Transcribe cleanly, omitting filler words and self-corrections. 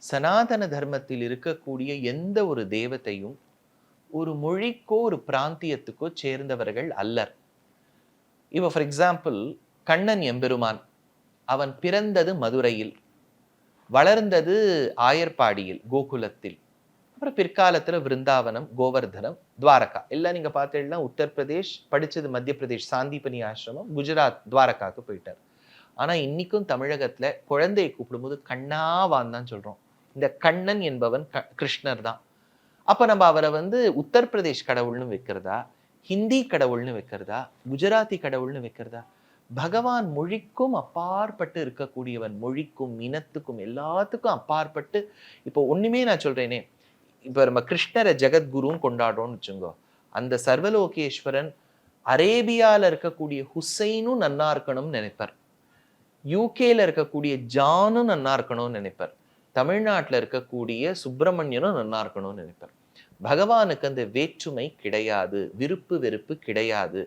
சனாதன தர்மத்தில் இருக்கக்கூடிய எந்த ஒரு தேவதையும் ஒரு மொழிக்கோ ஒரு பிராந்தியத்துக்கோ சேர்ந்தவர்கள் அல்லர். இப்போ ஃபார் எக்ஸாம்பிள் கண்ணன் எம்பெருமான். அவன் பிறந்தது மதுரையில், வளர்ந்தது ஆயர்பாடியில், கோகுலத்தில். அப்புறம் பிற்காலத்துல விருந்தாவனம், கோவர்தனம், துவாரகா எல்லாம் நீங்க பார்த்தீங்கன்னா உத்தரப்பிரதேஷ், படிச்சது மத்திய பிரதேஷ் சாந்திபனி ஆசிரமம், குஜராத் துவாரகாக்கு போயிட்டார். ஆனா இன்னைக்கும் தமிழகத்துல குழந்தையை கூப்பிடும்போது கண்ணாவான் தான் சொல்றோம். இந்த கண்ணன் என்பவன் கிருஷ்ணர் தான். அப்ப நம்ம அவரை உத்தரப்பிரதேஷ் கடவுள்னு வைக்கிறதா, ஹிந்தி கடவுள்னு வைக்கிறதா, குஜராத்தி கடவுள்னு வைக்கிறதா? பகவான் மொழிக்கும் அப்பாற்பட்டு இருக்கக்கூடியவன். மொழிக்கும், இனத்துக்கும், எல்லாத்துக்கும் அப்பாற்பட்டு. இப்போ ஒண்ணுமே நான் சொல்றேனே, இப்ப நம்ம கிருஷ்ணரை ஜெகத்குருன்னு கொண்டாடுறோம்னு வச்சுங்கோ. அந்த சர்வலோகேஸ்வரன் அரேபியால இருக்கக்கூடிய ஹுசைனும் நன்னா இருக்கணும்னு நினைப்பார். யூகேல இருக்கக்கூடிய ஜானும் நன்னா இருக்கணும்னு நினைப்பார். தமிழ்நாட்டில் இருக்கக்கூடிய சுப்பிரமணியனும் நன்னா இருக்கணும்னு நினைப்பார். பகவானுக்கு அந்த வேற்றுமை கிடையாது, விருப்பு வெறுப்பு கிடையாது.